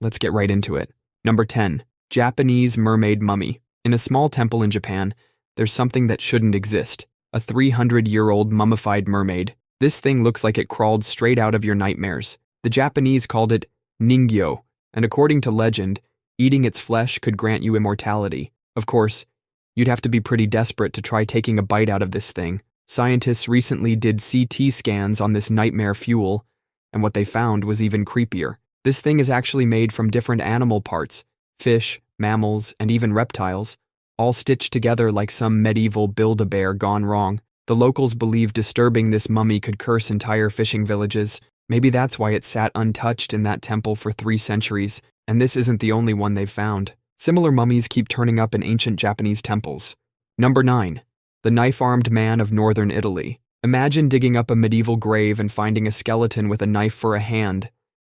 let's get right into it. Number 10. Japanese Mermaid Mummy. In a small temple in Japan, there's something that shouldn't exist. A 300-year-old mummified mermaid. This thing looks like it crawled straight out of your nightmares. The Japanese called it ningyo, and according to legend, eating its flesh could grant you immortality. Of course, you'd have to be pretty desperate to try taking a bite out of this thing. Scientists recently did CT scans on this nightmare fuel, and what they found was even creepier. This thing is actually made from different animal parts, fish, mammals, and even reptiles, all stitched together like some medieval Build-A-Bear gone wrong. The locals believe disturbing this mummy could curse entire fishing villages. Maybe that's why it sat untouched in that temple for 3 centuries, and this isn't the only one they've found. Similar mummies keep turning up in ancient Japanese temples. Number 9. The knife-armed man of northern Italy. Imagine digging up a medieval grave and finding a skeleton with a knife for a hand.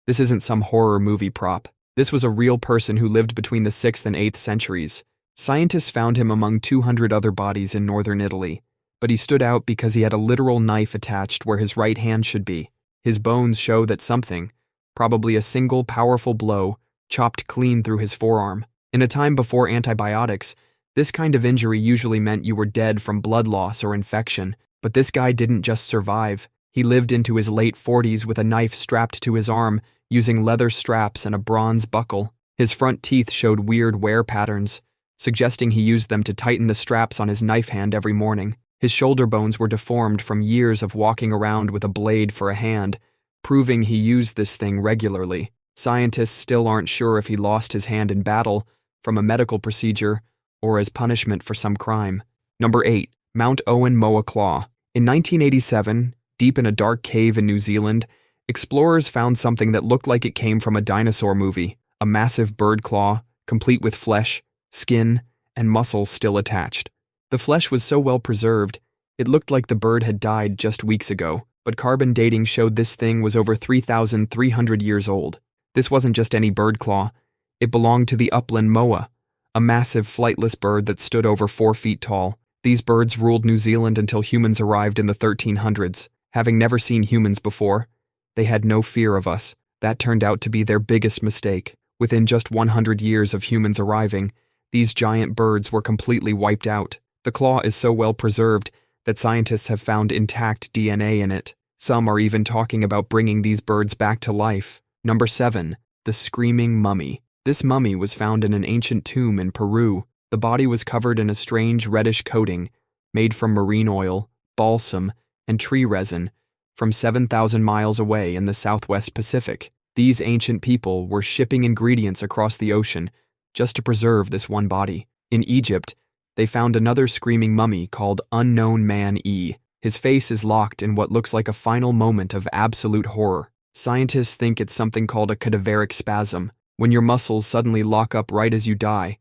This isn't some horror movie prop. This was a real person who lived between the 6th and 8th centuries. Scientists found him among 200 other bodies in northern Italy, but he stood out because he had a literal knife attached where his right hand should be. His bones show that something, probably a single powerful blow, chopped clean through his forearm. In a time before antibiotics, this kind of injury usually meant you were dead from blood loss or infection, but this guy didn't just survive. He lived into his late 40s with a knife strapped to his arm, using leather straps and a bronze buckle. His front teeth showed weird wear patterns, suggesting he used them to tighten the straps on his knife hand every morning. His shoulder bones were deformed from years of walking around with a blade for a hand, proving he used this thing regularly. Scientists still aren't sure if he lost his hand in battle, from a medical procedure, or as punishment for some crime. Number 8. Mount Owen Moa Claw. In 1987, deep in a dark cave in New Zealand, explorers found something that looked like it came from a dinosaur movie, a massive bird claw, complete with flesh, skin, and muscles still attached. The flesh was so well preserved, it looked like the bird had died just weeks ago, but carbon dating showed this thing was over 3,300 years old. This wasn't just any bird claw, it belonged to the upland moa, a massive flightless bird that stood over 4 feet tall. These birds ruled New Zealand until humans arrived in the 1300s. Having never seen humans before, they had no fear of us. That turned out to be their biggest mistake. Within just 100 years of humans arriving, these giant birds were completely wiped out. The claw is so well preserved that scientists have found intact DNA in it. Some are even talking about bringing these birds back to life. Number 7. The Screaming Mummy. This mummy was found in an ancient tomb in Peru. The body was covered in a strange reddish coating, made from marine oil, balsam, and tree resin, from 7,000 miles away in the Southwest Pacific. These ancient people were shipping ingredients across the ocean just to preserve this one body. In Egypt, they found another screaming mummy called Unknown Man E. His face is locked in what looks like a final moment of absolute horror. Scientists think it's something called a cadaveric spasm, when your muscles suddenly lock up right as you die,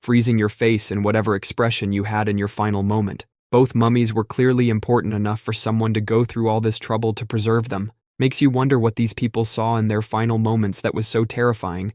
freezing your face in whatever expression you had in your final moment. Both mummies were clearly important enough for someone to go through all this trouble to preserve them. Makes you wonder what these people saw in their final moments that was so terrifying.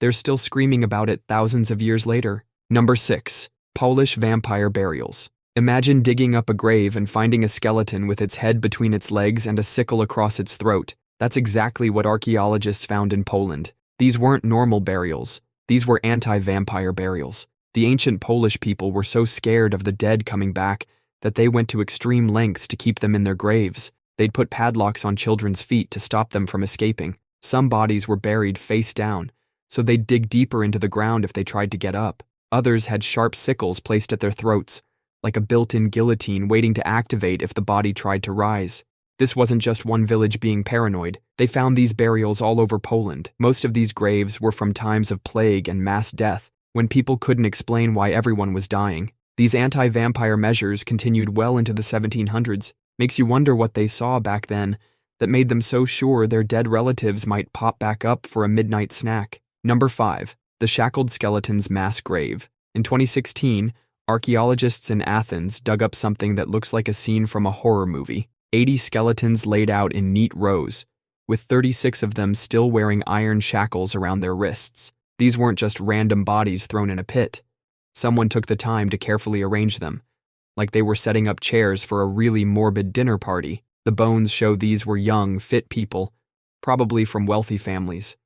They're still screaming about it thousands of years later. Number 6. Polish Vampire Burials. Imagine digging up a grave and finding a skeleton with its head between its legs and a sickle across its throat. That's exactly what archaeologists found in Poland. These weren't normal burials. These were anti-vampire burials. The ancient Polish people were so scared of the dead coming back that they went to extreme lengths to keep them in their graves. They'd put padlocks on children's feet to stop them from escaping. Some bodies were buried face down, so they'd dig deeper into the ground if they tried to get up. Others had sharp sickles placed at their throats, like a built-in guillotine waiting to activate if the body tried to rise. This wasn't just one village being paranoid. They found these burials all over Poland. Most of these graves were from times of plague and mass death, when people couldn't explain why everyone was dying. These anti-vampire measures continued well into the 1700s. Makes you wonder what they saw back then that made them so sure their dead relatives might pop back up for a midnight snack. Number 5. The Shackled Skeleton's Mass Grave. In 2016, archaeologists in Athens dug up something that looks like a scene from a horror movie. 80 skeletons laid out in neat rows, with 36 of them still wearing iron shackles around their wrists. These weren't just random bodies thrown in a pit. Someone took the time to carefully arrange them, like they were setting up chairs for a really morbid dinner party. The bones show these were young, fit people, probably from wealthy families.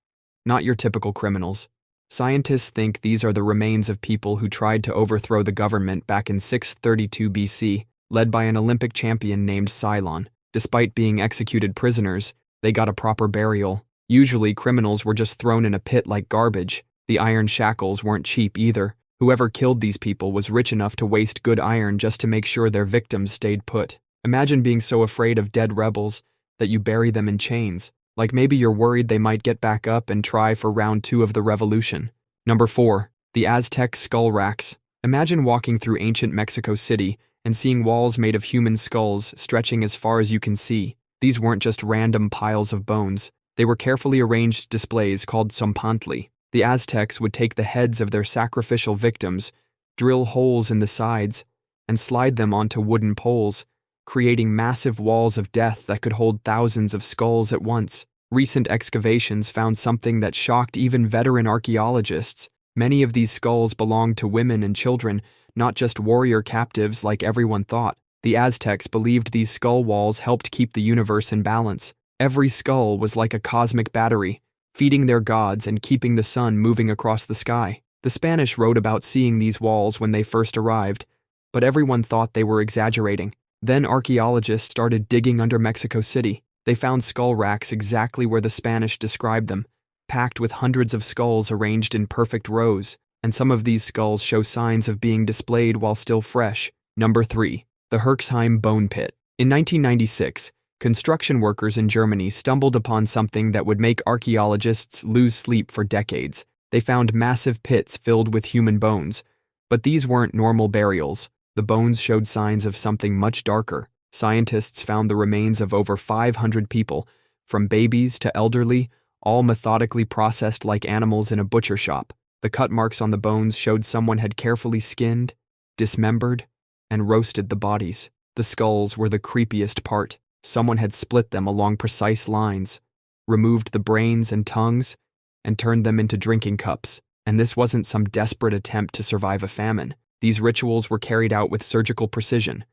not your typical criminals. Scientists think these are the remains of people who tried to overthrow the government back in 632 BC, led by an Olympic champion named Cylon. Despite being executed prisoners, they got a proper burial. Usually, criminals were just thrown in a pit like garbage. The iron shackles weren't cheap either. Whoever killed these people was rich enough to waste good iron just to make sure their victims stayed put. Imagine being so afraid of dead rebels that you bury them in chains. Like maybe you're worried they might get back up and try for round 2 of the revolution. Number 4. The Aztec skull racks. Imagine walking through ancient Mexico City and seeing walls made of human skulls stretching as far as you can see. These weren't just random piles of bones. They were carefully arranged displays called tzompantli. The Aztecs would take the heads of their sacrificial victims, drill holes in the sides, and slide them onto wooden poles, creating massive walls of death that could hold thousands of skulls at once. Recent excavations found something that shocked even veteran archaeologists. Many of these skulls belonged to women and children, not just warrior captives like everyone thought. The Aztecs believed these skull walls helped keep the universe in balance. Every skull was like a cosmic battery, feeding their gods and keeping the sun moving across the sky. The Spanish wrote about seeing these walls when they first arrived, but everyone thought they were exaggerating. Then archaeologists started digging under Mexico City. They found skull racks exactly where the Spanish described them, packed with hundreds of skulls arranged in perfect rows, and some of these skulls show signs of being displayed while still fresh. Number 3. The Herxheim Bone Pit. In 1996, construction workers in Germany stumbled upon something that would make archaeologists lose sleep for decades. They found massive pits filled with human bones, but these weren't normal burials. The bones showed signs of something much darker. Scientists found the remains of over 500 people, from babies to elderly, all methodically processed like animals in a butcher shop. The cut marks on the bones showed someone had carefully skinned, dismembered, and roasted the bodies. The skulls were the creepiest part. Someone had split them along precise lines, removed the brains and tongues, and turned them into drinking cups. And this wasn't some desperate attempt to survive a famine. These rituals were carried out with surgical precision,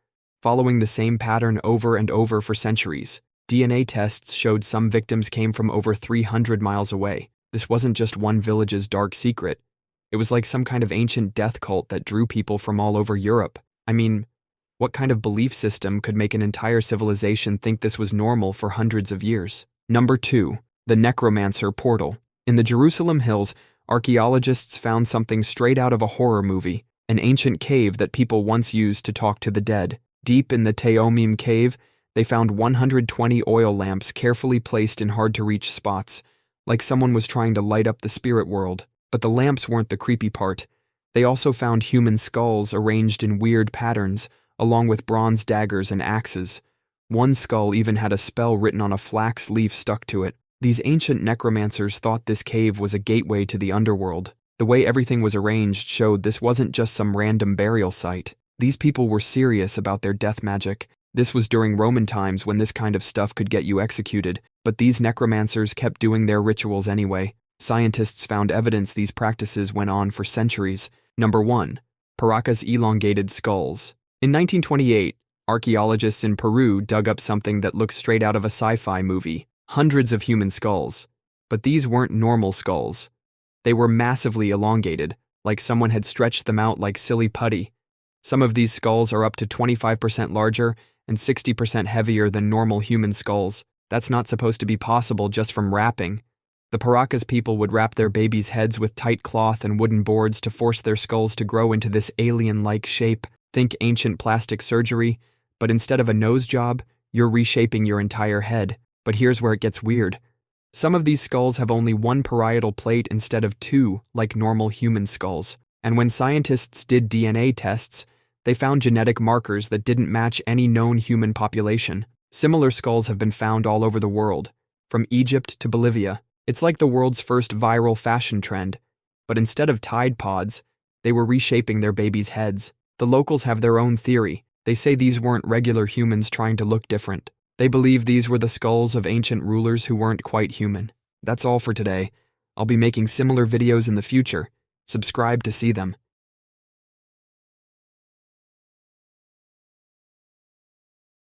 following the same pattern over and over for centuries. DNA tests showed some victims came from over 300 miles away. This wasn't just one village's dark secret. It was like some kind of ancient death cult that drew people from all over Europe. I mean, what kind of belief system could make an entire civilization think this was normal for hundreds of years? Number 2. The Necromancer Portal. In the Jerusalem hills, archaeologists found something straight out of a horror movie, an ancient cave that people once used to talk to the dead. Deep in the Teomim cave, they found 120 oil lamps carefully placed in hard-to-reach spots, like someone was trying to light up the spirit world. But the lamps weren't the creepy part. They also found human skulls arranged in weird patterns, along with bronze daggers and axes. One skull even had a spell written on a flax leaf stuck to it. These ancient necromancers thought this cave was a gateway to the underworld. The way everything was arranged showed this wasn't just some random burial site. These people were serious about their death magic. This was during Roman times when this kind of stuff could get you executed, but these necromancers kept doing their rituals anyway. Scientists found evidence these practices went on for centuries. Number 1. Paracas elongated skulls. In 1928, archaeologists in Peru dug up something that looked straight out of a sci-fi movie. Hundreds of human skulls. But these weren't normal skulls. They were massively elongated, like someone had stretched them out like silly putty. Some of these skulls are up to 25% larger and 60% heavier than normal human skulls. That's not supposed to be possible just from wrapping. The Paracas people would wrap their babies' heads with tight cloth and wooden boards to force their skulls to grow into this alien-like shape. Think ancient plastic surgery, but instead of a nose job, you're reshaping your entire head. But here's where it gets weird. Some of these skulls have only one parietal plate instead of 2, like normal human skulls. And when scientists did DNA tests, they found genetic markers that didn't match any known human population. Similar skulls have been found all over the world, from Egypt to Bolivia. It's like the world's first viral fashion trend, but instead of Tide Pods, they were reshaping their babies' heads. The locals have their own theory. They say these weren't regular humans trying to look different. They believe these were the skulls of ancient rulers who weren't quite human. That's all for today. I'll be making similar videos in the future. Subscribe to see them.